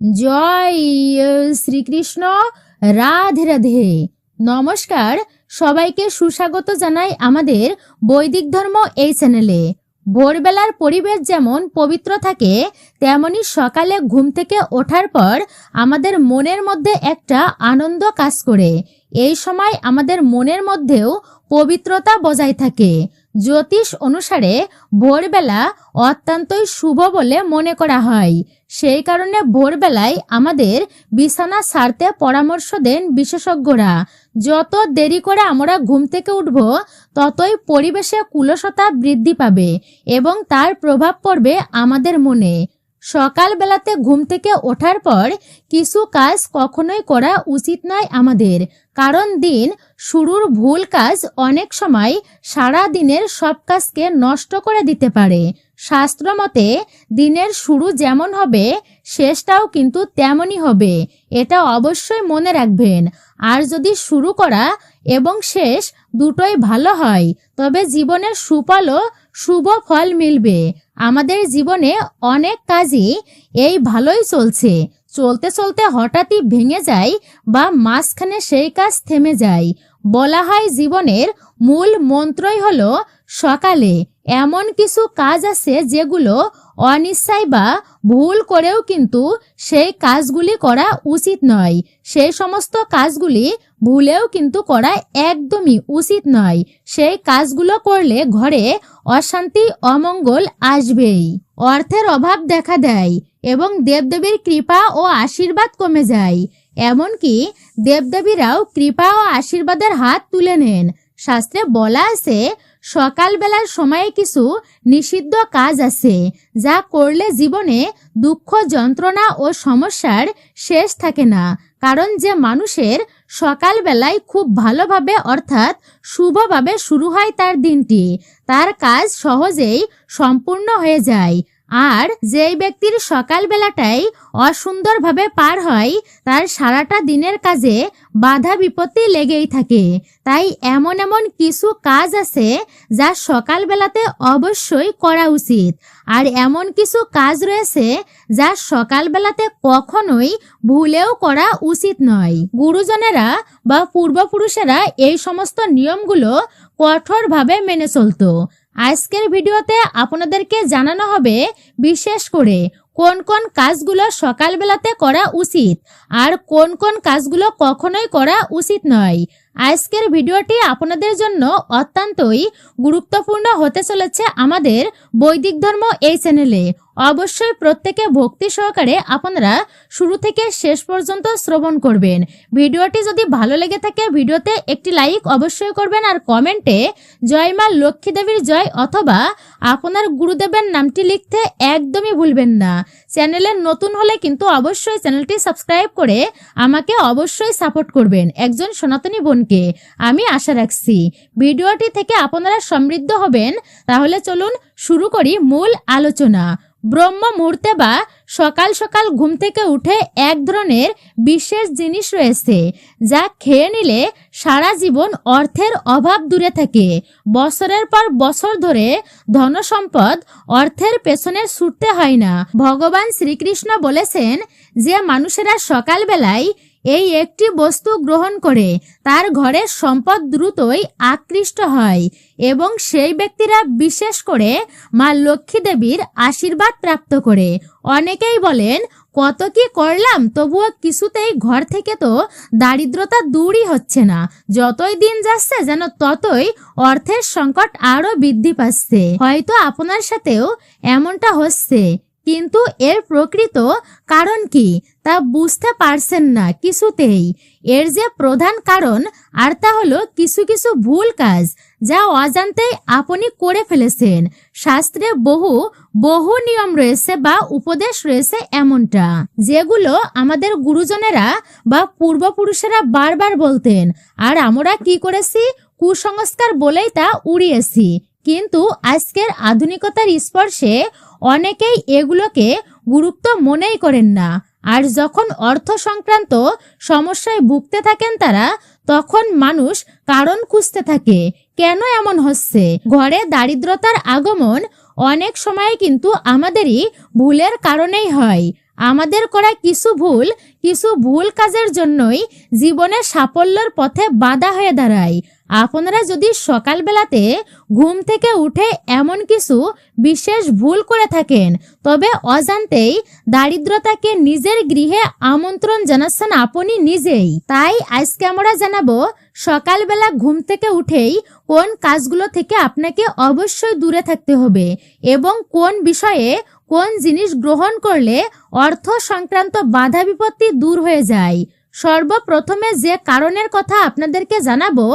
জয় শ্রীকৃষ্ণ। রাধে রাধে। নমস্কার, সবাইকে সুস্বাগত জানাই আমাদের বৈদিক ধর্ম এই চ্যানেলে। ভোরবেলার পরিবেশ যেমন পবিত্র থাকে, তেমনি সকালে ঘুম থেকে ওঠার পর আমাদের মনের মধ্যে একটা আনন্দ কাজ করে। এই সময় আমাদের মনের মধ্যেও পবিত্রতা বজায় থাকে। জ্যোতিষ অনুসারে ভোরবেলা অত্যন্তই শুভ বলে মনে করা হয়। সেই কারণে ভোরবেলায় আমাদের বিছানা ছাড়তে পরামর্শ দেন বিশেষজ্ঞরা। যত দেরি করে আমরা ঘুম থেকে উঠব, ততই পরিবেশে কুলসতা বৃদ্ধি পাবে এবং তার প্রভাব পড়বে আমাদের মনে। সকালবেলাতে ঘুম থেকে ওঠার পর কিছু কাজ কখনোই করা উচিত নয় আমাদের, কারণ দিন শুরুর ভুল কাজ অনেক সময় সারা দিনের সব কাজকে নষ্ট করে দিতে পারে। শাস্ত্র মতে দিনের শুরু যেমন হবে, শেষটাও কিন্তু তেমনই হবে। এটা অবশ্যই মনে রাখবেন। আর যদি শুরু করা এবং শেষ দুটোই ভালো হয়, তবে জীবনের সুফল ও শুভ ফল মিলবে। আমাদের জীবনে অনেক কাজই এই ভালোই চলছে, চলতে চলতে হঠাৎই ভেঙে যায় বা মাঝখানে সেই কাজ থেমে যায়। বলা হয় জীবনের মূল মন্ত্রই হলো সকালে এমন কিছু কাজ আছে যেগুলো অনিচ্ছায় বা ভুল করেও কিন্তু সেই কাজগুলি করা উচিত নয়। সেই সমস্ত কাজগুলি ভুলেও কিন্তু করা একদমই উচিত নয়। সেই কাজগুলো করলে ঘরে অশান্তি অমঙ্গল আসবেই। অর্থের অভাব দেখা দেয় এবং দেবদেবীর কৃপা ও আশীর্বাদ কমে যায়। এমনকি দেবদেবীরাও কৃপা ও আশীর্বাদের হাত তুলে নেন। শাস্ত্রে বলা আছে, সকালবেলার সময়ে কিছু নিষিদ্ধ কাজ আছে যা করলে জীবনে দুঃখ, যন্ত্রণা ও সমস্যার শেষ থাকে না। কারণ যে মানুষের সকালবেলায় খুব ভালোভাবে অর্থাৎ শুভভাবে শুরু হয় তার দিনটি, তার কাজ সহজেই সম্পূর্ণ হয়ে যায়। আর যেই ব্যক্তির সকালবেলাটাই অসুন্দরভাবে পার হয়, তার সারাটা দিনের কাজে বাধা বিপত্তি লেগেই থাকে। তাই এমন এমন কিছু কাজ আছে যা সকালবেলাতে অবশ্যই করা উচিত, আর এমন কিছু কাজ রয়েছে যা সকালবেলাতে কখনোই ভুলেও করা উচিত নয়। গুরুজনেরা বা পূর্বপুরুষেরা এই সমস্ত নিয়মগুলো কঠোরভাবে মেনে চলতো। আজকের ভিডিওতে আপনাদেরকে জানানো হবে বিশেষ করে কোন কোন কাজগুলো সকালবেলাতে করা উচিত আর কোন কোন কাজগুলো কখনোই করা উচিত নয়। আজকের ভিডিওটি আপনাদের জন্য অত্যন্তই গুরুত্বপূর্ণ হতে চলেছে আমাদের বৈদিক ধর্ম এই চ্যানেলে। অবশ্যই প্রত্যেকে ভক্তি সহকারে আপনারা শুরু থেকে শেষ পর্যন্ত শ্রবণ করবেন। ভিডিওটি যদি ভালো লেগে থাকে ভিডিওতে একটি লাইক অবশ্যই করবেন, আর কমেন্টে জয় মা লক্ষ্মী দেবীর জয় অথবা আপনার গুরুদেবের নামটি লিখতে একদমই ভুলবেন না। চ্যানেলে নতুন হলে কিন্তু অবশ্যই চ্যানেলটি সাবস্ক্রাইব করে আমাকে অবশ্যই সাপোর্ট করবেন। একজন সনাতনী বোনকে আমি আশা রাখছি ভিডিওটি থেকে আপনারা সমৃদ্ধ হবেন। তাহলে চলুন শুরু করি মূল আলোচনা। ব্রহ্ম মুহূর্তে বা সকাল সকাল ঘুম থেকে উঠে এক ধরনের বিশেষ জিনিস রয়েছে যা খেয়ে নিলে সারা জীবন অর্থের অভাব দূরে থাকে। বছরের পর বছর ধরে ধন সম্পদ অর্থের পেছনে ছুটতে হয় না। ভগবান শ্রীকৃষ্ণ বলেছেন যে মানুষেরা সকালবেলায় এই একটি বস্তু গ্রহণ করে তার ঘরের সম্পদ দ্রুতই আকৃষ্ট হয় এবং সেই ব্যক্তিরা বিশেষ করে মা লক্ষ্মী দেবীর আশীর্বাদ প্রাপ্ত করে। অনেকেই বলেন কত কি করলাম, তবুও কিছুতেই ঘর থেকে তো দারিদ্রতা দূরই হচ্ছে না। যতই দিন যাচ্ছে যেন ততই অর্থের সংকট আরো বৃদ্ধি পাচ্ছে। হয়তো আপনার সাথেও এমনটা হচ্ছে, কিন্তু এর প্রকৃত কারণ কি তা বুঝতে পারছেন না কিছুতেই। এর যে প্রধান কারণ আর তা হলো কিছু কিছু ভুল কাজ যা অজান্তেই আপনি করে ফেলেছেন। শাস্ত্রে বহু বহু নিয়ম রয়েছে বা উপদেশ রয়েছে এমনটা, যেগুলো আমাদের গুরুজনেরা বা পূর্বপুরুষেরা বারবার বলতেন, আর আমরা কি করেছি, কুসংস্কার বলেই তা উড়িয়েছি। কিন্তু আজকের আধুনিকতার স্পর্শে অনেকেই এগুলোকে গুরুত্ব মনেই করেন না। আর যখন অর্থ সংক্রান্ত সমস্যায় ভুগতে থাকেন তারা, তখন মানুষ কারণ খুঁজতে থাকে কেন এমন হচ্ছে। ঘরে দারিদ্রতার আগমন অনেক সময় কিন্তু আমাদেরই ভুলের কারণেই হয়। আমাদের করা কিছু ভুল কাজের জন্যই জীবনে সাফল্যের পথে বাধা হয়ে দাঁড়ায়। আপনারা যদি সকালবেলাতে ঘুম থেকে উঠে এমন কিছু বিশেষ ভুল করে থাকেন, তবে অজান্তেই দারিদ্রতাকে নিজের গৃহে আমন্ত্রণ জানাচ্ছেন আপনি নিজেই। তাই আজকে আমরা জানাবো সকালবেলা ঘুম থেকে উঠেই কোন কাজগুলো থেকে আপনাকে অবশ্যই দূরে থাকতে হবে এবং কোন বিষয়ে কোন জিনিস গ্রহণ করলে অর্থ সংক্রান্ত বাধা বিপত্তি দূর হয়ে যায়। সর্বপ্রথমে যে কারণের কথা আপনাদেরকে জানাবো,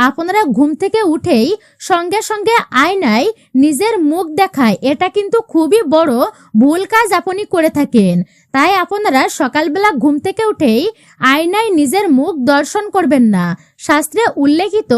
আপনারা ঘুম থেকে উঠেই সঙ্গে সঙ্গে আয়নায় নিজের মুখ দেখায়, এটা কিন্তু খুবই বড় ভুল কাজ আপনি করে থাকেন। তাই আপনারা সকালবেলা ঘুম থেকে উঠেই আয়নায় নিজের মুখ দর্শন করবেন না। শাস্ত্রে উল্লেখিত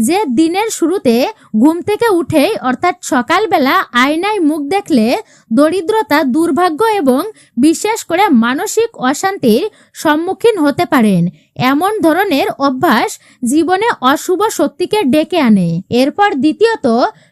যে দিনের শুরুতে ঘুম থেকে উঠেই অর্থাৎ সকালবেলা আয়নায় মুখ দেখলে দরিদ্রতা, দুর্ভাগ্য এবং বিশেষ করে মানসিক অশান্তির সম্মুখীন হতে পারেন। এমন ধরনের অভ্যাস জীবনে অশুভ শক্তিকে ডেকে আনে। এরপর দ্বিতীয়ত,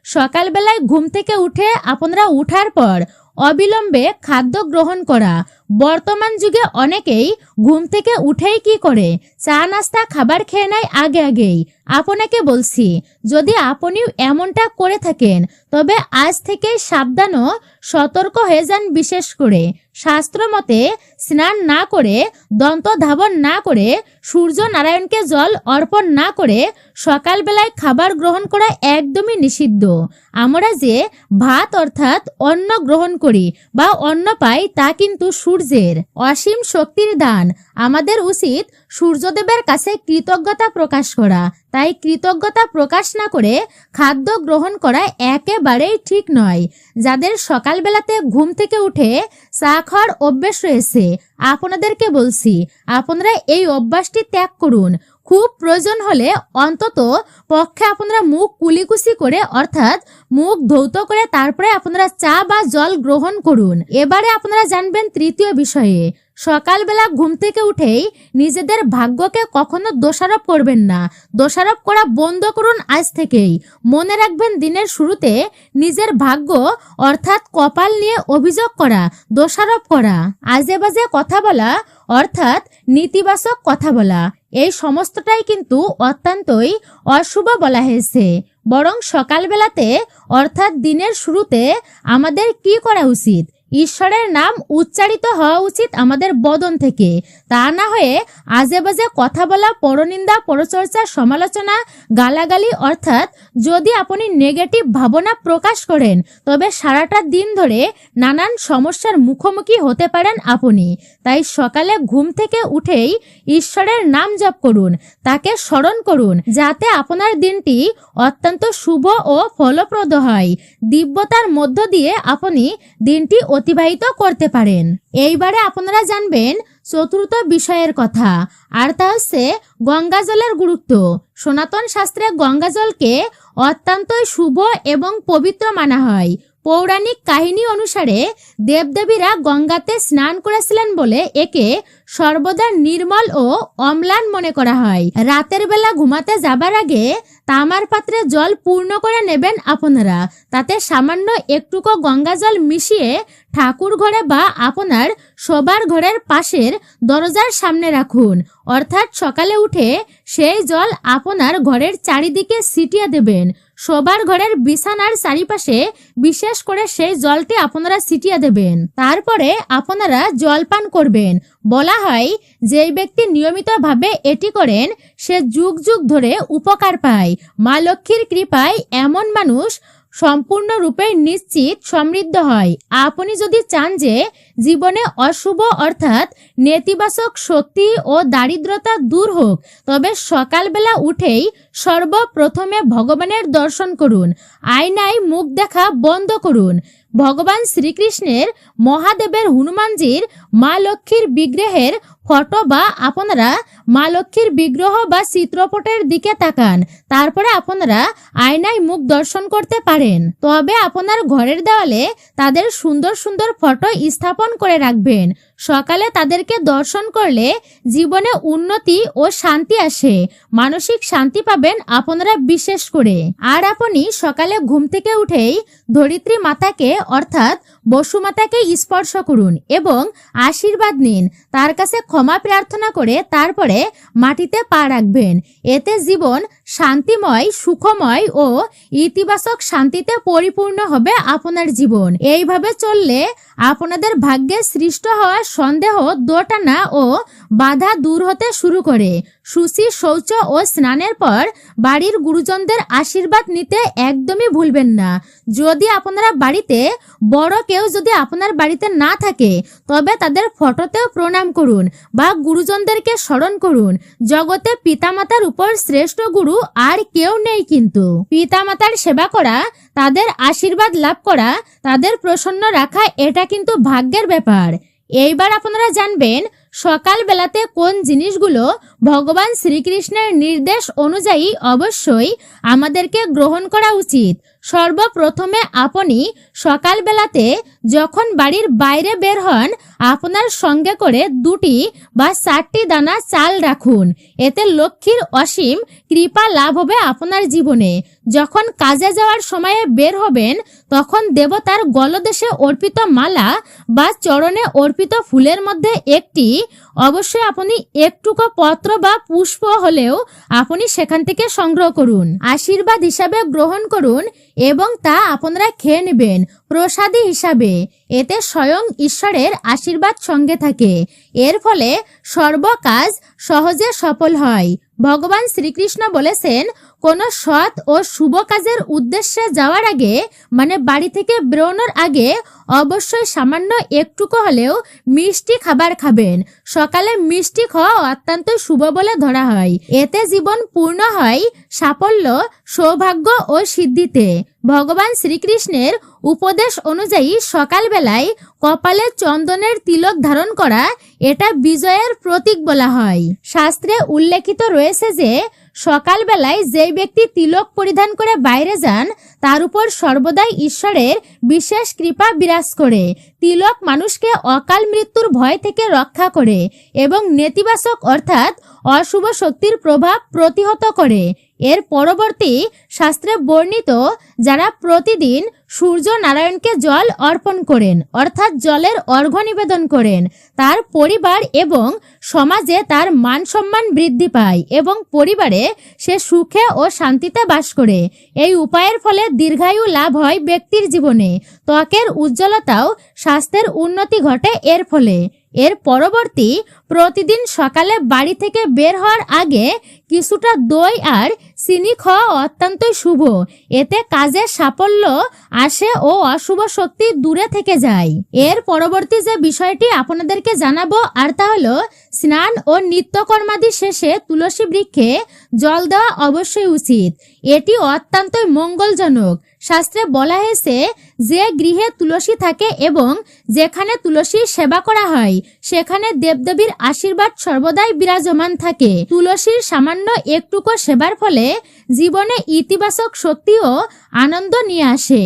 সকালবেলায় ঘুম থেকে উঠে আপনারা উঠার পর অবিলম্বে খাদ্য গ্রহণ করা। বর্তমান যুগে অনেকেই ঘুম থেকে উঠেই কি করে, চা নাস্তা খাবার খেয়ে নেয় আগেই। আপনাকে বলছি, যদি আপনিও এমনটা করে থাকেন তবে আজ থেকেই সাবধান ও সতর্ক হয়ে যান। বিশেষ করে শাস্ত্র মতে স্নান না করে, দন্ত ধাবন না করে, সূর্য নারায়ণকে জল অর্পণ না করে সকালবেলায় খাবার গ্রহণ করা একদমই নিষিদ্ধ। আমরা যে ভাত অর্থাৎ অন্ন গ্রহণ করি বা অন্ন পাই তা কিন্তু সূর্যের অসীম শক্তির দান। আমাদের উচিত সূর্যদেবের কাছে কৃতজ্ঞতা প্রকাশ করা। তাই কৃতজ্ঞতা প্রকাশ না করে খাদ্য গ্রহণ করা একেবারেই ঠিক নয়। যাদের সকালবেলাতে ঘুম থেকে উঠে চা খাওয়ার অভ্যেস রয়েছে, আপনাদেরকে বলছি আপনারা এই অভ্যাসটি ত্যাগ করুন। খুব প্রয়োজন হলে অন্তত পক্ষে আপনারা মুখ কুলিকুচি করে অর্থাৎ মুখ ধৌত করে তারপরে আপনারা চা বা জল গ্রহণ করুন। এবারে আপনারা জানবেন তৃতীয় বিষয়ে, সকালবেলা ঘুম থেকে উঠেই নিজেদের ভাগ্যকে কখনো দোষারোপ করবেন না। দোষারোপ করা বন্ধ করুন আজ থেকেই। মনে রাখবেন, দিনের শুরুতে নিজের ভাগ্য অর্থাৎ কপাল নিয়ে অভিযোগ করা, দোষারোপ করা, আজে বাজে কথা বলা অর্থাৎ নেতিবাচক কথা বলা, এই সমস্তটাই কিন্তু অত্যন্তই অশুভ বলা হয়েছে। বরং সকালবেলাতে অর্থাৎ দিনের শুরুতে আমাদের কি করা উচিত, ঈশ্বরের নাম উচ্চারিত হওয়া উচিত আমাদের বদন থেকে। তা না হয়ে আজে বাজে কথা বলা, পরনিন্দা, পরচর্চা, সমালোচনা, গালাগালি অর্থাৎ যদি আপনি নেগেটিভ ভাবনা প্রকাশ করেন তবে সারাটা দিন ধরে নানান সমস্যার মুখোমুখি হতে পারেন আপনি। তাই সকালে ঘুম থেকে উঠেই ঈশ্বরের নাম জপ করুন, তাকে স্মরণ করুন, যাতে আপনার দিনটি অত্যন্ত শুভ ও ফলপ্রদ হয়। দিব্যতার মধ্য দিয়ে আপনি দিনটি অতিবাহিত করতে পারেন। এইবারে আপনারা জানবেন চতুর্থ বিষয়ের কথা, আর তা হচ্ছে গঙ্গা জলের গুরুত্ব। সনাতন শাস্ত্রে গঙ্গা জলকে অত্যন্তই শুভ এবং পবিত্র মানা হয়। পৌরাণিক কাহিনী অনুসারে দেবদেবীরা গঙ্গাতে স্নান করেছিলেন বলে একে সর্বদা নির্মল ও অম্লান মনে করা হয়। রাতের বেলা ঘুমাতে যাবার আগে তামার পাত্রে জল পূর্ণ করে নেবেন আপনারা। তাতে সামান্য একটুকু গঙ্গা জল মিশিয়ে ঠাকুর ঘরে বা আপনার শোবার ঘরের পাশের দরজার সামনে রাখুন। অর্থাৎ সকালে উঠে সেই জল আপনার ঘরের চারিদিকে ছিটিয়ে দেবেন। শোবার ঘরের বিছানার চারিপাশে বিশেষ করে সেই জলটি আপনারা ছিটিয়ে দেবেন। তারপরে আপনারা জল পান করবেন। বলা হয়, যেই ব্যক্তি নিয়মিতভাবে এটি করেন সে যুগ যুগ ধরে উপকার পায়। মা লক্ষ্মীর কৃপায় এমন মানুষ সম্পূর্ণরূপে নিশ্চিত সমৃদ্ধ হয়। আপনি যদি চান যে জীবনে অশুভ অর্থাৎ নেতিবাচক শক্তি ও দারিদ্রতা দূর হোক, তবে সকালবেলা উঠেই সর্বপ্রথমে ভগবানের দর্শন করুন। আয়নায় মুখ দেখা বন্ধ করুন। ভগবান শ্রীকৃষ্ণের, মহাদেবের, হনুমানজির, মা লক্ষ্মীর বিগ্রহের ফটো বা আপনারা মা লক্ষ্মীর বিগ্রহ বা চিত্রপটের দিকে তাকান। তারপরে আপনারা আয়নায় মুখ দর্শন করতে পারেন। তবে আপনার ঘরের দেওয়ালে তাদের সুন্দর সুন্দর ফটো স্থাপন করে রাখবেন। সকালে তাদেরকে দর্শন করলে জীবনে উন্নতি ও শান্তি আসে, মানসিক শান্তি পাবেন আপনারা বিশেষ করে। আর আপনি সকালে ঘুম থেকে উঠেই ধরিত্রী মাতাকে অর্থাৎ বসুমাতাকে স্পর্শ করুন এবং আশীর্বাদ নিন। তার কাছে ক্ষমা প্রার্থনা করে তারপরে মাটিতে পা রাখবেন। এতে জীবন শান্তিময়, সুখময় ও ইতিবাচক শান্তিতে পরিপূর্ণ হবে আপনার জীবন। এইভাবে চললে আপনাদের ভাগ্যে সৃষ্ট হওয়া সন্দেহ, দোটানা ও বাধা দূর হতে শুরু করে। শুচি, শৌচ ও স্নানের পর বাড়ির গুরুজনদের আশীর্বাদ নিতে একদমই ভুলবেন না। যদি আপনারা বাড়িতে বড় কেউ যদি আপনার বাড়িতে না থাকে তবে তাদের ফটোতেও প্রণাম করুন বা গুরুজনদেরকে স্মরণ করুন। জগতে পিতামাতার উপর শ্রেষ্ঠ গুরু আর কেউ নেই, কিন্তু পিতামাতার সেবা করা, তাদের আশীর্বাদ লাভ করা, তাদের প্রসন্ন রাখা, এটা কিন্তু ভাগ্যের ব্যাপার। এইবার আপনারা জানবেন সকাল বেলাতে কোন জিনিসগুলো ভগবান শ্রীকৃষ্ণের নির্দেশ অনুযায়ী অবশ্যই আমাদেরকে গ্রহণ করা উচিত। সর্বপ্রথমে আপনি সকাল বেলাতে যখন বাড়ির বাইরে বের হন আপনার সঙ্গে করে 2টি বা 4টি দানা চাল রাখুন। এতে লক্ষ্মীর অসীম কৃপা লাভ হবে আপনার জীবনে। যখন কাজে যাওয়ার সময়ে বের হবেন তখন দেবতার গলদেশে অর্পিত মালা বা চরণে অর্পিত ফুলের মধ্যে একটি, অবশ্যই আপনি একটুকু পত্র বা পুষ্প হলেও আপনি সেখান থেকে সংগ্রহ করুন, আশীর্বাদ হিসাবে গ্রহণ করুন এবং তা আপনারা খেয়ে নেবেন প্রসাদী হিসাবে। এতে স্বয়ং ঈশ্বরের আশীর্বাদ সঙ্গে থাকে। এর ফলে সর্বকাজ সহজে সফল হয়। ভগবান শ্রীকৃষ্ণ বলেছেন, কোনো সৎ ও শুভ কাজের উদ্দেশ্যে যাওয়ার আগে, মানে বাড়ি থেকে বেরোনোর আগে অবশ্যই সামান্য একটুকু হলেও মিষ্টি খাবার খাবেন। সকালে মিষ্টি খাওয়া অত্যন্ত শুভ বলে ধরা হয়। এতে জীবন পূর্ণ হয় সাফল্য, সৌভাগ্য ও সিদ্ধিতে। ভগবান শ্রীকৃষ্ণের উপদেশ অনুযায়ী সকালবেলায় কপালে চন্দনের তিলক ধারণ করা, এটা বিজয়ের প্রতীক বলা হয়। শাস্ত্রে উল্লেখিত রয়েছে যে সকালবেলায় যেই ব্যক্তি তিলক পরিধান করে বাইরে যান তার উপর সর্বদাই ঈশ্বরের বিশেষ কৃপা বিরাজ করে। তিলক মানুষকে অকাল মৃত্যুর ভয় থেকে রক্ষা করে এবং নেতিবাচক অর্থাৎ অশুভ শক্তির প্রভাব প্রতিহত করে। এর পরবর্তী শাস্ত্রে বর্ণিত যারা প্রতিদিন সূর্য নারায়ণকে জল অর্পণ করেন অর্থাৎ জলের অর্ঘ্য নিবেদন করেন, তার পরিবার এবং সমাজে তার মান সম্মান বৃদ্ধি পায় এবং পরিবারে সে সুখে ও শান্তিতে বাস করে। এই উপায়ের ফলে দীর্ঘায়ু লাভ হয় ব্যক্তির জীবনে, ত্বকের উজ্জ্বলতাও, স্বাস্থ্যের উন্নতি ঘটে এর ফলে। এর পরবর্তী প্রতিদিন সকালে বাড়ি থেকে বের হওয়ার আগে কিছুটা দই আর চিনি খাওয়া অত্যন্তই শুভ। এতে কাজের সাফল্য আসে ও অশুভ শক্তি দূরে থেকে যায়। এর পরবর্তী যে বিষয়টি আপনাদেরকে জানাবো আর তা হলো স্নান ও নিত্যকর্মাদি শেষে তুলসী বৃক্ষে জল দেওয়া অবশ্যই উচিত। এটি অত্যন্তই মঙ্গলজনক। শাস্ত্রে বলা হয়েছে যে গৃহে তুলসী থাকে এবং যেখানে তুলসীর সেবা করা হয় সেখানে দেবদেবীর আশীর্বাদ সর্বদাই বিরাজমান থাকে। তুলসীর সামান্য একটুকু সেবার ফলে জীবনে ইতিবাচক শক্তি ও আনন্দ নিয়ে আসে।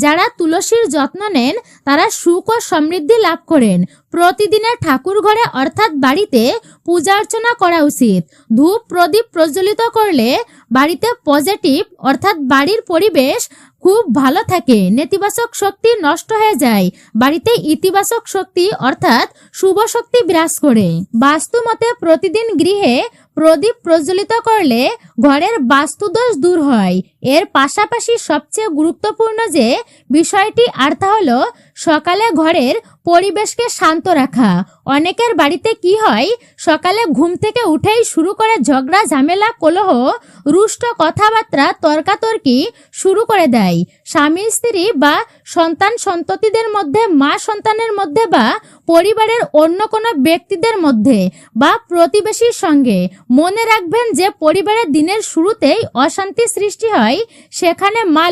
যারা তুলসীর যত্ন নেন তারা সুখ ও সমৃদ্ধি লাভ করেন। প্রতিদিনের ঠাকুর ঘরে অর্থাৎ বাড়িতে পূজা অর্চনা করা উচিত। ধূপ প্রদীপ প্রজ্বলিত করলে বাড়িতে পজিটিভ অর্থাৎ বাড়ির পরিবেশ খুব ভালো থাকে, নেতিবাচক শক্তি নষ্ট হয়ে যায়, বাড়িতে ইতিবাচক শক্তি অর্থাৎ শুভ শক্তি বিরাজ করে। বাস্তু মতে প্রতিদিন গৃহে প্রদীপ প্রজ্বলিত করলে ঘরের বাস্তুদোষ দূর হয়। এর পাশাপাশি সবচেয়ে গুরুত্বপূর্ণ যে বিষয়টি আর তা হলো সকালে ঘরের পরিবেশকে শান্ত রাখা। অনেকের বাড়িতে কি হয়, সকালে ঘুম থেকে উঠেই শুরু করে ঝগড়া, ঝামেলা, কলহ, রুষ্ট কথাবার্তা, তর্কাতর্কি শুরু করে দেয়। স্বামী স্ত্রী বা সন্তান সন্ততিদের মধ্যে, মা সন্তানের মধ্যে বা পরিবারের অন্য কোনো ব্যক্তিদের মধ্যে বা প্রতিবেশীর সঙ্গে। মনে রাখবেন যে পরিবারের দিনের শুরুতেই অশান্তি সৃষ্টি হয় সেখানে মা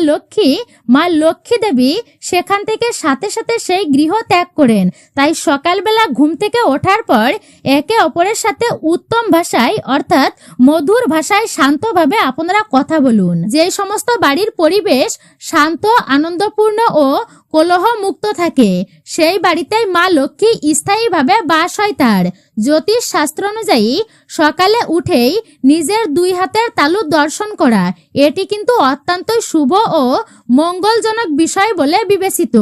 লক্ষ্মী দেবী সেখান থেকে সাথে সাথে সেই গৃহ ত্যাগ করেন। তাই সকালবেলা ঘুম থেকে ওঠার পর একে অপরের সাথে উত্তম ভাষায় অর্থাৎ মধুর ভাষায় শান্তভাবে আপনারা কথা বলুন। যে সমস্ত বাড়ির পরিবেশ শান্ত, আনন্দপূর্ণ ও কলহ মুক্ত থাকে সেই বাড়িতেই মা লক্ষ্মী স্থায়ীভাবে বাস হয় তার। জ্যোতিষ শাস্ত্র অনুযায়ী সকালে উঠেই নিজের 2 হাতের তালু দর্শন করা এটি কিন্তু অত্যন্তই শুভ ও মঙ্গলজনক বিষয় বলে বিবেচিত।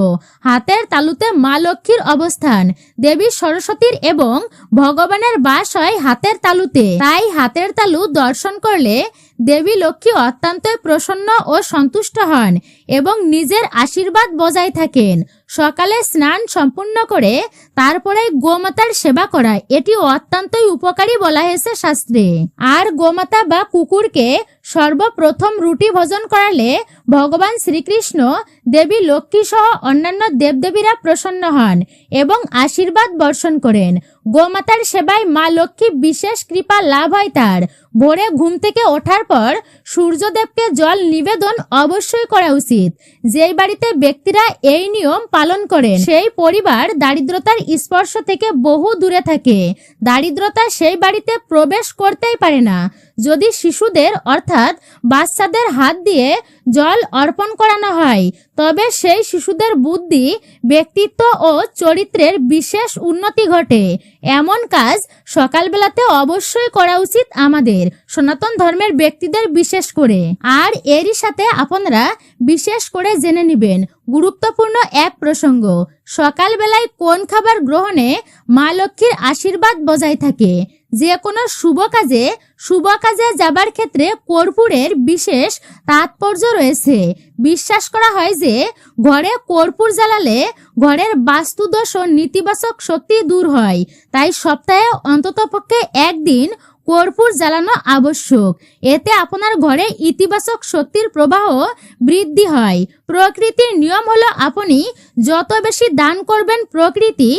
হাতের তালুতে মা লক্ষ্মীর অবস্থান, দেবী সরস্বতীর এবং ভগবানের বাস হয় হাতের তালুতে। তাই হাতের তালু দর্শন করলে দেবী লক্ষ্মী অত্যন্তই প্রসন্ন ও সন্তুষ্ট হন এবং নিজের আশীর্বাদ বজায় থাকেন। সকালে স্নান সম্পূর্ণ করে তারপরে গোমাতার সেবা করা এটি অত্যন্তই উপকারী বলা হয়েছে শাস্ত্রে। আর গোমাতা বা কুকুরকে সর্বপ্রথম রুটি ভোজন করালে ভগবান শ্রীকৃষ্ণ, দেবী লক্ষ্মী সহ অন্যান্য দেবদেবীরা প্রসন্ন হন এবং আশীর্বাদ বর্ষণ করেন। গোমাতার সেবায় মা লক্ষ্মী বিশেষ কৃপা লাভ হয় তার। ভোরে ঘুম থেকে ওঠার পর সূর্যদেবকে জল নিবেদন অবশ্যই করা উচিত। যেই বাড়িতে ব্যক্তিরা এই নিয়ম পালন করেন সেই পরিবার দারিদ্রতার স্পর্শ থেকে বহু দূরে থাকে। দারিদ্রতা সেই বাড়িতে প্রবেশ করতেই পারে না। যদি শিশুদের অর্থাৎ বাচ্চাদের হাত দিয়ে জল অর্পণ করানো হয় তবে সেই শিশুদের বুদ্ধি, ব্যক্তিত্ব ও চরিত্রের বিশেষ উন্নতি ঘটে। এমন কাজ সকালবেলাতে অবশ্যই করা উচিত আমাদের সনাতন ধর্মের ব্যক্তিদের বিশেষ করে। আর এরই সাথে আপনারা বিশেষ করে জেনে নেবেন গুরুত্বপূর্ণ এক প্রসঙ্গ, সকালবেলায় কোন খাবার গ্রহণে মা লক্ষ্মীর আশীর্বাদ বজায় থাকে। যে কোনো শুভ কাজে যাবার ক্ষেত্রে কর্পূরের বিশেষ তাৎপর্য রয়েছে। বিশ্বাস করা হয় যে ঘরে কর্পূর জ্বালালে ঘরের বাস্তুদোষ ও নেতিবাচক শক্তি দূর হয়। তাই সপ্তাহে অন্ততপক্ষে একদিন কর্পূর জ্বালানো আবশ্যক। এতে আপনার ঘরে ইতিবাচক শক্তির প্রবাহ বৃদ্ধি হয়। প্রকৃতির নিয়ম হলো আপনি যত বেশি দান করবেন প্রকৃতি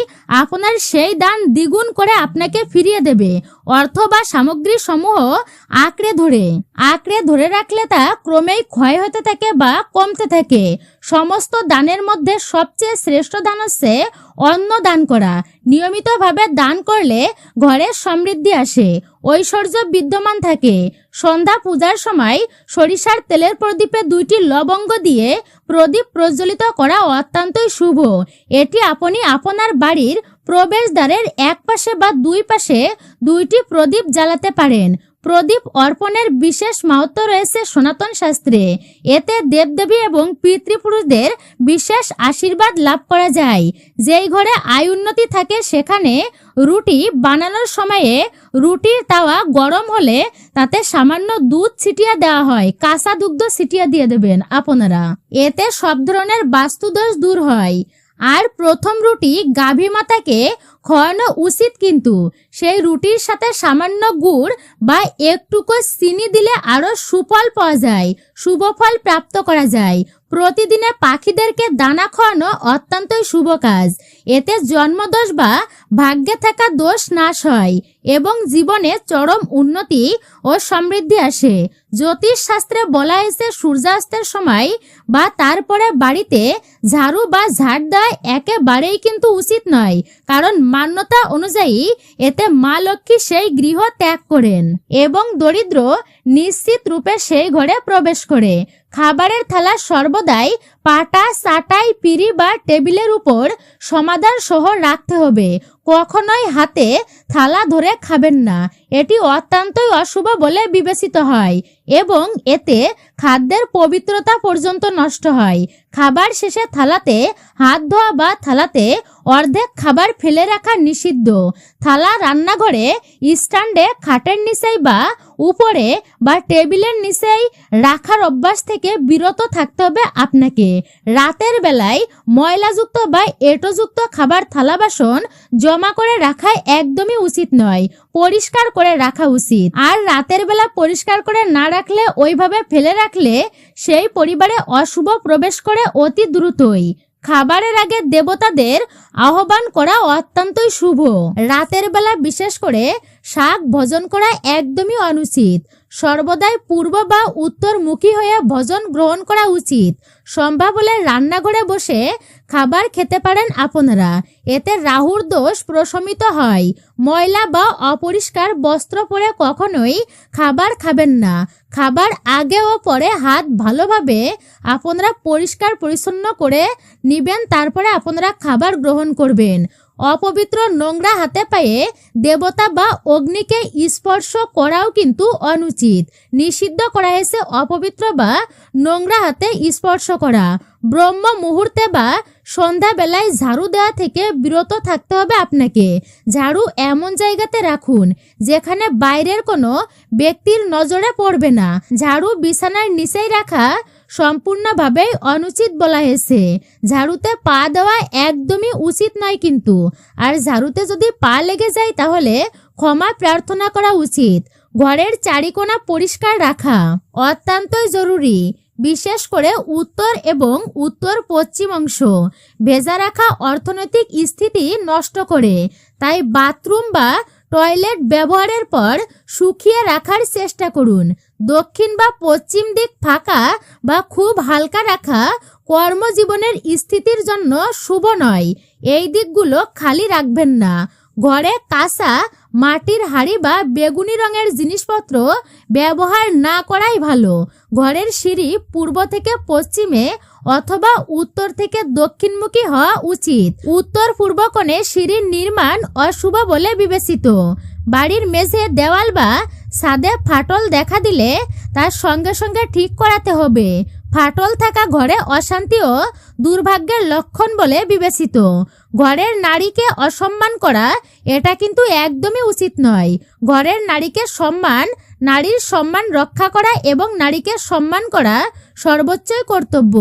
আপনার সেই দান দ্বিগুণ করে আপনাকে ফিরিয়ে দেবে। অর্থ বা সামগ্রী সমূহ আঁকড়ে ধরে রাখলে তা ক্রমেই ক্ষয় হতে থাকে বা কমতে থাকে। সমস্ত দানের মধ্যে সবচেয়ে শ্রেষ্ঠ দান হচ্ছে অন্ন দান করা। নিয়মিতভাবে দান করলে ঘরে সমৃদ্ধি আসে, ঐশ্বর্য বিদ্যমান থাকে। সন্ধ্যা পূজার সময় সরিষার তেলের প্রদীপে 2টি লবঙ্গ দিয়ে প্রদীপ প্রজ্বলিত করা অত্যন্তই শুভ। এটি আপনি আপনার বাড়ির প্রবেশদ্বারের এক পাশে বা 2 পাশে 2টি প্রদীপ জ্বালাতে পারেন। প্রদীপ অর্পণের বিশেষ মাহাত্ম্য রয়েছে সনাতন শাস্ত্রে। এতে দেবদেবী এবং পিতৃপুরুষদের বিশেষ আশীর্বাদ লাভ করা যায়। যেই ঘরে আয় উন্নতি থাকে সেখানে রুটি বানানোর সময়ে রুটির তাওয়া গরম হলে তাতে সামান্য দুধ ছিটিয়ে দেওয়া হয়, কাঁচা দুগ্ধ ছিটিয়ে দিয়ে দেবেন আপনারা। এতে সব ধরনের বাস্তুদোষ দূর হয়। আর প্রথম রুটি গাভী মাতাকে খাওয়ানো উচিত, কিন্তু সেই রুটির সাথে সামান্য গুড় বা একটুকু চিনি দিলে আরো সুফল পাওয়া যায়, শুভ ফল প্রাপ্ত করা যায়। প্রতিদিনে পাখিদেরকে দানা খাওয়ানো অত্যন্তই শুভ কাজ। এতে জন্মদোষ বা ভাগ্যে থাকা দোষ নাশ হয় এবং জীবনে চরম উন্নতি ও সমৃদ্ধি আসে। জ্যোতিষ শাস্ত্রে বলা হয়েছে সূর্যাস্তের সময় বা তারপরে বাড়িতে ঝাড়ু বা ঝাড় দেওয়া একেবারেই কিন্তু উচিত নয়, কারণ মান্যতা অনুযায়ী এতে মা লক্ষ্মী সেই গৃহ ত্যাগ করেন এবং দরিদ্র নিশ্চিত রূপে সেই ঘরে প্রবেশ করে। খাবারের থালা সর্বদাই পাটা, চাটাই, পিঁড়ি বা টেবিলের উপর সমাধান সহ রাখতে হবে। কখনোই হাতে থালা ধরে খাবেন না, এটি অত্যন্তই অশুভ বলে বিবেচিত হয় এবং এতে খাদ্যের পবিত্রতা পর্যন্ত নষ্ট হয়। খাবার শেষে থালাতে হাত ধোয়া বা থালাতে অর্ধেক খাবার ফেলে রাখা নিষিদ্ধ। থালা রান্নাঘরে স্ট্যান্ডে, খাটের নিচেই বা উপরে বা টেবিলের নিচেই রাখার অভ্যাস থেকে বিরত থাকতে হবে আপনাকে। রাতের বেলায় ময়লাযুক্ত বা এঁটোযুক্ত খাবার থালা বাসন জমা করে রাখা একদমই উচিত নয়, পরিষ্কার করে রাখা উচিত। আর রাতের বেলা পরিষ্কার করে না রাখলে, ওইভাবে ফেলে রাখলে সেই পরিবারে অশুভ প্রবেশ করে অতি দ্রুতই। খাবারের আগে দেবতাদের আহ্বান করা অত্যন্তই শুভ। রাতের বেলা বিশেষ করে শাক ভোজন করা একদমই অনুচিত। সর্বদাই পূর্ব বা উত্তরমুখী হয়ে ভোজন গ্রহণ করা উচিত। সম্ভব হলে রান্নাঘরে বসে খাবার খেতে পারেন আপনারা। এতে রাহুর দোষ প্রশমিত হয়। ময়লা বা অপরিষ্কার বস্ত্র পরে কখনোই খাবার খাবেন না। খাবার আগে ও পরে হাত ভালোভাবে আপনারা পরিষ্কার পরিচ্ছন্ন করে নিবেন, তারপরে আপনারা খাবার গ্রহণ করবেন। অপবিত্র নোংরা হাতে পায়ে দেবতা বা অগ্নিকে স্পর্শ করাও কিন্তু অনুচিত। নিষিদ্ধ করা হয়েছে অপবিত্র বা নোংরা হাতে স্পর্শ করা। ব্রহ্ম মুহূর্তে বা সন্ধ্যাবেলায় ঝাড়ু দেওয়া থেকে বিরত থাকতে হবে আপনাকে। ঝাড়ু এমন জায়গাতে রাখুন যেখানে বাইরের কোনো ব্যক্তির নজরে পড়বে না। ঝাড়ু বিছানার নিচেই রাখা সম্পূর্ণভাবেই অনুচিত বলা হয়েছে। ঝাড়ুতে পা দেওয়া একদমই উচিত নয় কিন্তু। আর ঝাড়ুতে যদি পা লেগে যায় তাহলে ক্ষমা প্রার্থনা করা উচিত। ঘরের চারিকোণা পরিষ্কার রাখা অত্যন্তই জরুরি। বিশেষ করে উত্তর এবং উত্তর পশ্চিম অংশ ভেজা রাখা অর্থনৈতিক স্থিতি নষ্ট করে। তাই বাথরুম বা টয়লেট ব্যবহারের পর শুকিয়ে রাখার চেষ্টা করুন। দক্ষিণ বা পশ্চিম দিক ফাঁকা বা খুব হালকা রাখা কর্মজীবনের স্থিতির জন্য শুভ নয়। এই দিকগুলো খালি রাখবেন না। ঘরে কাঁচা মাটির হাঁড়ি বা বেগুনি রঙের জিনিসপত্র ব্যবহার না করাই ভালো। ঘরের সিঁড়ি পূর্ব থেকে পশ্চিমে অথবা উত্তর থেকে দক্ষিণমুখী হওয়া উচিত। উত্তর পূর্ব কোণে সিঁড়ির নির্মাণ অশুভ বলে বিবেচিত। বাড়ির মেঝে, দেওয়াল বা ছাদে ফাটল দেখা দিলে তার সঙ্গে সঙ্গে ঠিক করাতে হবে। ফাটল থাকা ঘরে অশান্তি ও দুর্ভাগ্যের লক্ষণ বলে বিবেচিত। ঘরের নারীকে অসম্মান করা এটা কিন্তু একদমই উচিত নয়। ঘরের নারীকে সম্মান, নারীর সম্মান রক্ষা করা এবং নারীকে সম্মান করা সর্বোচ্চই কর্তব্য।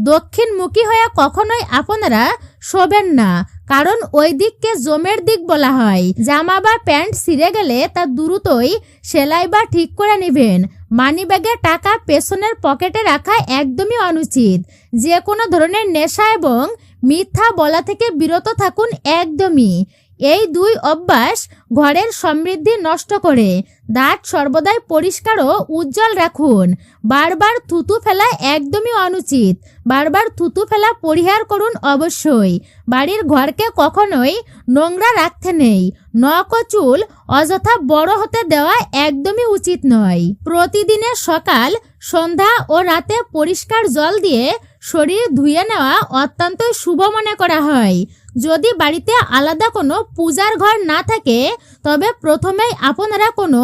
দক্ষিণমুখী হয়ে কখনোই আপনারা শোবেন না, কারণ ওই দিককে জমের দিক বলা হয়। জামা বা প্যান্ট ছিঁড়ে গেলে তা দ্রুতই সেলাই বা ঠিক করে নেবেন। মানিব্যাগে টাকা পেছনের পকেটে রাখা একদমই অনুচিত। যে কোনো ধরনের নেশা এবং মিথ্যা বলা থেকে বিরত থাকুন একদমই। এই দুই অভ্যাস ঘরের সমৃদ্ধি নষ্ট করে। দাঁত সর্বদাই পরিষ্কার ও উজ্জ্বল রাখুন। বারবার থুতু ফেলা একদমই অনুচিত। বারবার থুতু ফেলা পরিহার করুন অবশ্যই। বাড়ির ঘরকে কখনোই নোংরা রাখতে নেই। নখ ও চুল অযথা বড় হতে দেওয়া একদমই উচিত নয়। প্রতিদিনের সকাল, সন্ধ্যা ও রাতে পরিষ্কার জল দিয়ে শরীর ধুয়ে নেওয়া অত্যন্তই শুভ মনে করা হয়। যদি বাড়িতে আলাদা কোনো পূজার ঘর না থাকে তবে প্রথমেই আপনারা কোনো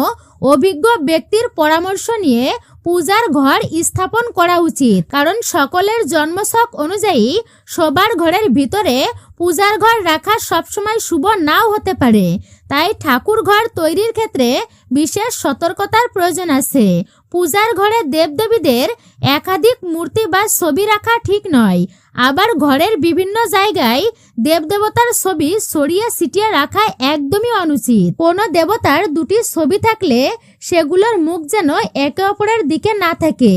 অভিজ্ঞ ব্যক্তির পরামর্শ নিয়ে পূজার ঘর স্থাপন করা উচিত। কারণ সকলের জন্মছক অনুযায়ী সবার ঘরের ভিতরে পূজার ঘর রাখা সবসময় শুভ নাও হতে পারে। তাই ঠাকুর ঘর তৈরির ক্ষেত্রে বিশেষ সতর্কতার প্রয়োজন আছে। পূজার ঘরে দেবদেবীদের একাধিক মূর্তি বা ছবি রাখা ঠিক নয়। আবার ঘরের বিভিন্ন জায়গায় দেবদেবতার ছবি ছড়িয়ে ছিটিয়ে রাখা একদমই অনুচিত। কোনো দেবতার দুটি ছবি থাকলে সেগুলোর মুখ যেন একে অপরের দিকে না থাকে।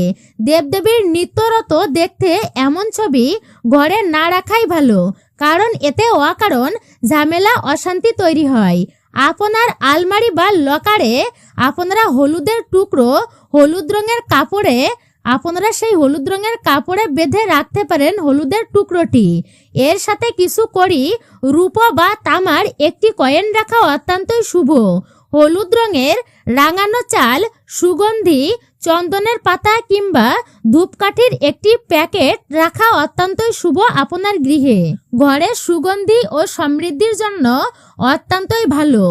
দেবদেবীর নিত্যরত দেখতে এমন ছবি ঘরে না রাখাই ভালো, কারণ এতে অকারণ ঝামেলা, অশান্তি তৈরি হয়। আপনার আলমারি বা লকারে আপনারা হলুদের টুকরো হলুদ রঙের কাপড়ে সেই হলুদ রঙের কাপড়ে বেঁধে রাখতে পারেন হলুদের টুকরোটি। এর সাথে কিছু কড়ি, রূপো বা তামার একটি কয়েন রাখা অত্যন্তই শুভ। হলুদ রঙের রাঙানো চাল, সুগন্ধি, চন্দনের পাতা কিংবা ধূপকাঠির একটি প্যাকেট রাখা অত্যন্তই শুভ আপনার গৃহে। ঘরে সুগন্ধি ও সমৃদ্ধির জন্য অত্যন্তই ভালো।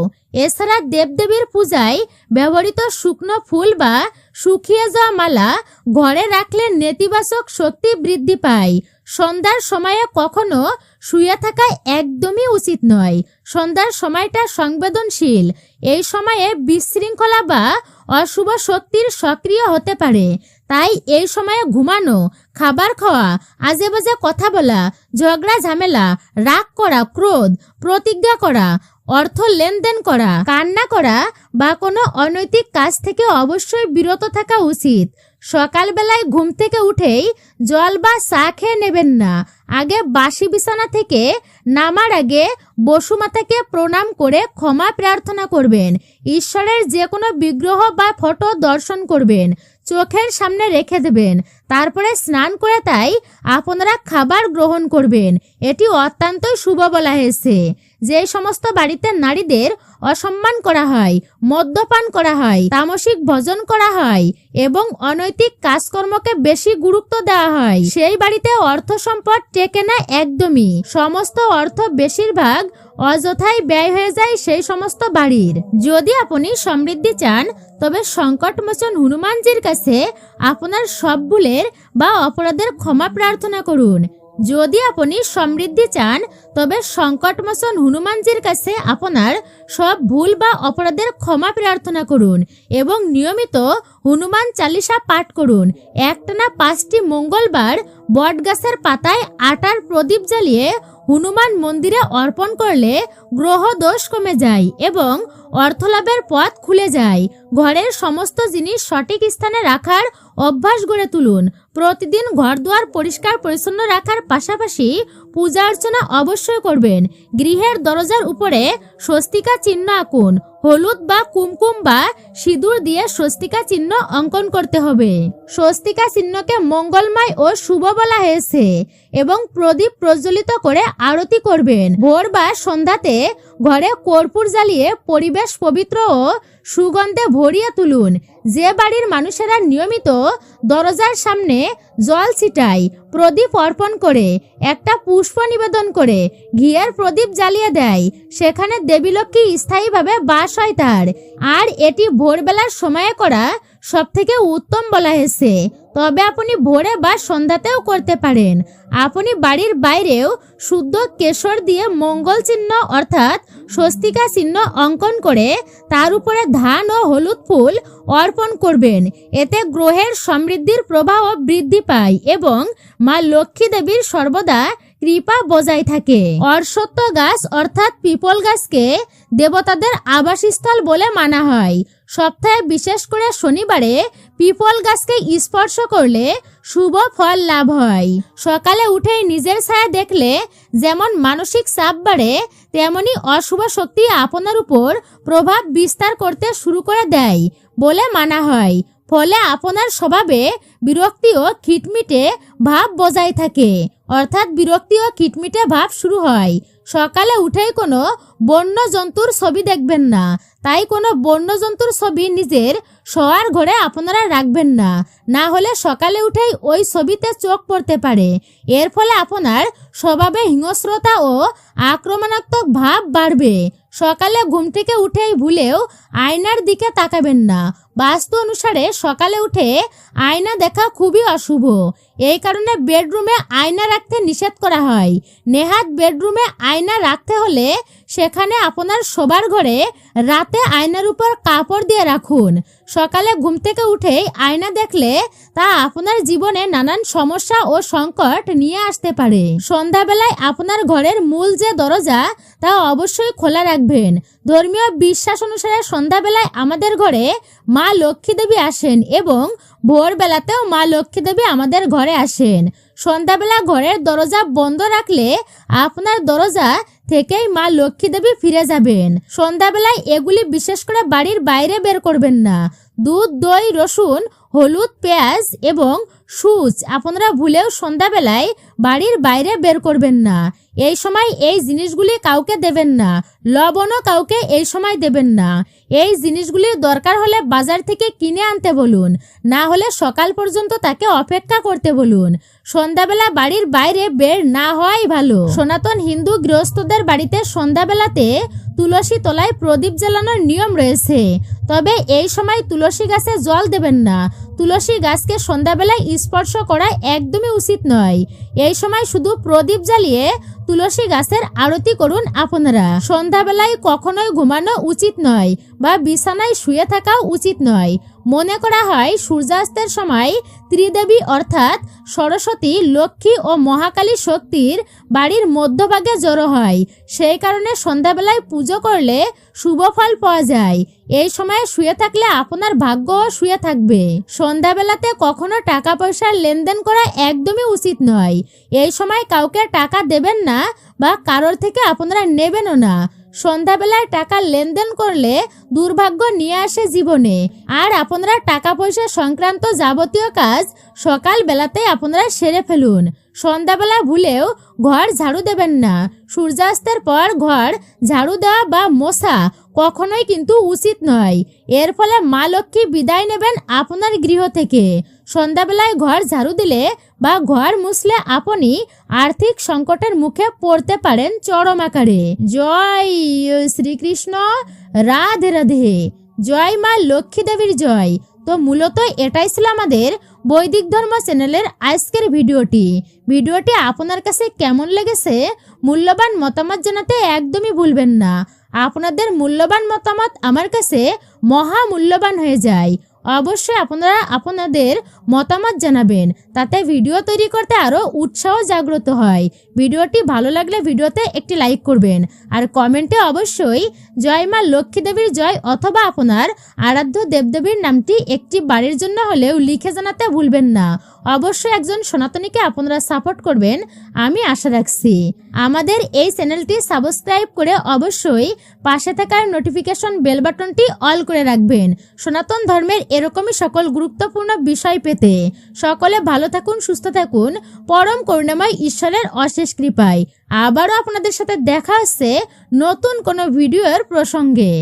এছাড়া দেবদেবীর পূজায় ব্যবহৃত শুকনো ফুল বা শুকিয়ে যাওয়া মালা ঘরে রাখলে নেতিবাচক শক্তি বৃদ্ধি পায়। সন্ধ্যার সময়ে কখনো শুয়ে থাকা একদমই উচিত নয়। সন্ধ্যার সময়টা সংবেদনশীল। এই সময়ে বিশৃঙ্খলা বা অশুভ শক্তির সক্রিয় হতে পারে। তাই এই সময়ে ঘুমানো, খাবার খাওয়া, আজে বাজে কথা বলা, ঝগড়া ঝামেলা, রাগ করা, ক্রোধ, প্রতিজ্ঞা করা, অর্থ লেনদেন করা, কান্না করা বা কোনো অনৈতিক কাজ থেকে অবশ্যই বিরত থাকা উচিত। সকালবেলায় ঘুম থেকে উঠেই জল বা চা খেয়ে নেবেন না। আগে বাসি বিছানা থেকে নামার আগে বসুমাতাকে প্রণাম করে ক্ষমা প্রার্থনা করবেন। ঈশ্বরের যে কোনো বিগ্রহ বা ফটো দর্শন করবেন, চোখের সামনে রেখে দেবেন। তারপরে স্নান করে তাই আপনারা খাবার গ্রহণ করবেন। এটি অত্যন্তই শুভ বলা হয়েছে। যে সমস্ত বাড়িতে নারীদের অসম্মান করা হয়, মদ্যপান করা হয়, তামসিক ভোজন করা হয় এবং অনৈতিক কাজকর্মকে বেশি গুরুত্ব দেওয়া হয়, সেই বাড়িতে অর্থ সম্পদ টেকে না একদমই। সমস্ত অর্থ বেশিরভাগ অযথাই ব্যয় হয়ে যায় সেই সমস্ত বাড়ির। যদি আপনি সমৃদ্ধি চান তবে সংকটমোচন হনুমানজির কাছে আপনার সব ভুলের বা অপরাধের ক্ষমা প্রার্থনা করুন। যদি আপনি সমৃদ্ধি চান তবে সংকটমোচন হনুমানজির কাছে আপনার সব ভুল বা অপরাধের ক্ষমা প্রার্থনা করুন এবং নিয়মিত হনুমান চালিসা পাঠ করুন। একটানা 5টি মঙ্গলবার বটগাছের পাতায় আটার প্রদীপ জ্বালিয়ে হনুমান মন্দিরে অর্পণ করলে গ্রহ দোষ কমে যায় এবং অর্থলাভের পথ খুলে যায়। ঘরের সমস্ত জিনিস সঠিক স্থানে রাখার অভ্যাস গড়ে তুলুন। প্রতিদিন ঘরদুয়ার পরিষ্কার পরিচ্ছন্ন রাখার পাশাপাশি পূজা অর্চনা অবশ্যই করবেন। গৃহের দরজার উপরে স্বস্তিকা চিহ্ন আঁকুন। হলুদ বা কুমকুম বা সিঁদুর দিয়ে স্বস্তিকা চিহ্ন অঙ্কন করতে হবে। স্বস্তিকা চিহ্নকে মঙ্গলময় ও শুভ বলা হয়েছে এবং প্রদীপ প্রজ্বলিত করে আরতি করবেন। ভোর বা সন্ধ্যাতে ঘরে কর্পূর জ্বালিয়ে পরিবেশ পবিত্র ও সুগন্ধে ভরিয়ে তুলুন। যে বাড়ির মানুষেরা নিয়মিত দরজার সামনে জল ছিটায়, প্রদীপ অর্পণ করে, একটা পুষ্প নিবেদন করে ঘিয়ের প্রদীপ জ্বালিয়ে দেয়, সেখানে দেবীলক্ষ্মী স্থায়ীভাবে বাস হয় তার। আর এটি ভোরবেলার সময়ে করা সবথেকে উত্তম বলা হয়েছে। তবে আপনি ভোরে বা সন্ধ্যাতেও করতে পারেন। আপনি বাড়ির বাইরেও শুদ্ধ কেশর দিয়ে মঙ্গল চিহ্ন অর্থাৎ স্বস্তিকা চিহ্ন অঙ্কন করে তার উপরে ধান ও হলুদ ফুল অর্পণ করবেন। এতে গ্রহের সমৃদ্ধির প্রবাহ বৃদ্ধি পায় এবং মা লক্ষ্মী দেবীর সর্বদা কৃপা বজায় থাকে। অশ্বত্থ গাছ অর্থাৎ পিপল গাছকে দেবতাদের আবাসস্থল বলে মানা হয়। সপ্তাহে বিশেষ করে শনিবারে পিপল গাছকে স্পর্শ করলে শুভ ফল লাভ হয়। সকালে উঠেই নিজের ছায়া দেখলে যেমন মানসিক চাপ বাড়ে, তেমনি অশুভ শক্তি আপনার উপর প্রভাব বিস্তার করতে শুরু করে দেয় বলে মানা হয়। ফলে আপনার স্বভাবে বিরক্তি ও খিটমিটে ভাব বজায় থাকে, অর্থাৎ বিরক্তি ও খিটমিটে ভাব শুরু হয়। সকালে উঠেই কোনো বন্য জন্তুর ছবি দেখবেন না। তাই কোনো বন্য জন্তুর ছবি নিজের শোয়ার ঘরে আপনারা রাখবেন না, না হলে সকালে উঠেই ওই ছবিতে চোখ পড়তে পারে। এর ফলে আপনার স্বভাবে হিংস্রতা ও আক্রমণাত্মক ভাব বাড়বে। সকালে ঘুম থেকে উঠেই ভুলেও আয়নার দিকে তাকাবেন না। বাস্তু অনুসারে সকালে উঠে আয়না দেখা খুবই অশুভ। এই কারণে বেডরুমে আয়না রাখতে নিষেধ করা হয়। নেহাত বেডরুমে আয়না রাখতে হলে সেখানে আপনার শোবার ঘরে রাতে আয়নার উপর কাপড় দিয়ে রাখুন। সকালে ঘুম থেকে উঠেই আয়না দেখলে তা আপনার জীবনে নানান সমস্যা ও সংকট নিয়ে আসতে পারে। সন্ধ্যাবেলায় আপনার ঘরের মূল যে দরজা তা অবশ্যই খোলা রাখবেন। ধর্মীয় বিশ্বাস অনুসারে সন্ধ্যাবেলায় আমাদের ঘরে মা লক্ষ্মী দেবী আসেন এবং ভোরবেলাতেও মা লক্ষ্মী দেবী আমাদের ঘরে আসেন। সন্ধ্যাবেলা ঘরের দরজা বন্ধ রাখলে আপনার দরজা থেকেই মা লক্ষ্মী দেবী ফিরে যাবেন। সন্ধ্যাবেলায় এগুলি বিশেষ করে বাড়ির বাইরে বের করবেন না। দুধ, দই, রসুন, হলুদ, পেঁয়াজ এবং সুচ আপনারা ভুলেও সন্ধ্যাবেলায় বাড়ির বাইরে বের করবেন না। এই সময় এই জিনিসগুলি কাউকে দেবেন না। লবণও কাউকে এই সময় দেবেন না। এই জিনিসগুলির দরকার হলে বাজার থেকে কিনে আনতে বলুন, না হলে সকাল পর্যন্ত তাকে অপেক্ষা করতে বলুন। সন্ধ্যাবেলা বাড়ির বাইরে বের না হওয়াই ভালো। সনাতন হিন্দু গৃহস্থদের বাড়িতে সন্ধ্যাবেলাতে তুলসী তলায় প্রদীপ জ্বালানোর নিয়ম রয়েছে। তবে এই সময় তুলসী গাছে জল দেবেন না। তুলসী গাছকে সন্ধ্যাবেলায় স্পর্শ করা একদমই উচিত নয়। এই সময় শুধু প্রদীপ জ্বালিয়ে তুলসী গাছের আরতি করুন আপনারা। সন্ধ্যাবেলায় কখনোই ঘুমানো উচিত নয়। বা বিছানায় শুয়ে থাকা উচিত নয়। মনে করা হয় সূর্যাস্তের সময় ত্রিদেবী অর্থাৎ সরস্বতী, লক্ষ্মী ও মহাকালী শক্তির বাড়ির মধ্যভাগে জড়ো হয়। সেই কারণে সন্ধ্যাবেলায় পুজো করলে শুভ ফল পাওয়া যায়। এই সময়ে শুয়ে থাকলে আপনার ভাগ্যও শুয়ে থাকবে। সন্ধ্যাবেলাতে কখনো টাকা পয়সার লেনদেন করা একদমই উচিত নয়। এই সময় কাউকে টাকা দেবেন না বা কারোর থেকে আপনারা নেবেনও না। সন্ধ্যাবেলায় টাকা লেনদেন করলে দুর্ভাগ্য নিয়ে আসে জীবনে। আর আপনারা টাকা পয়সা সংক্রান্ত যাবতীয় কাজ সকাল বেলাতেই আপনারা সেরে ফেলুন। সন্ধ্যাবেলা ভুলেও ঘর ঝাড়ু দেবেন না। সূর্যাস্তের পর ঘর ঝাড়ু দেওয়া বা মোছা কখনোই কিন্তু উচিত নয়। এর ফলে মা লক্ষ্মী বিদায় নেবেন আপনার গৃহ থেকে। সন্ধ্যাবেলায় ঘর ঝাড়ু দিলে বা ঘর মুছলে আপনি আর্থিক সংকটের মুখে পড়তে পারেন চরম আকারে। জয় শ্রীকৃষ্ণ, রাধে রাধে, জয় মা লক্ষ্মী দেবীর জয়। তো মূলত এটাই ছিল আমাদের বৈদিক ধর্ম চ্যানেলের আজকের ভিডিওটি আপনার কাছে কেমন লেগেছে মূল্যবান মতামত জানাতে একদমই ভুলবেন না। আপনাদের মূল্যবান মতামত আমার কাছে মহা মূল্যবান হয়ে যায়। অবশ্যই আপনারা আপনাদের মতামত জানাবেন, তাতে ভিডিও তৈরি করতে আরও উৎসাহ জাগ্রত হয়। ভিডিওটি ভালো লাগলে ভিডিওতে একটি লাইক করবেন আর কমেন্টে অবশ্যই জয় মা লক্ষ্মী দেবীর জয় অথবা আপনার আরাধ্য দেবদেবীর নামটি একটি বাড়ির জন্য হলেও লিখে জানাতে ভুলবেন না। অবশ্যই একজন সনাতনীকে আপনারা সাপোর্ট করবেন আমি আশা রাখছি। আমাদের এই চ্যানেলটি সাবস্ক্রাইব করে অবশ্যই পাশে থাকার নোটিফিকেশন বেল বাটনটি অল করে রাখবেন সনাতন ধর্মের এরকমই সকল গুরুত্বপূর্ণ বিষয় পেতে। সকলে ভালো থাকুন, সুস্থ থাকুন, পরম করুণাময় ঈশ্বরের অশেষ কৃপায়। আবারও আপনাদের সাথে দেখা হচ্ছে নতুন কোনো ভিডিওর প্রসঙ্গে।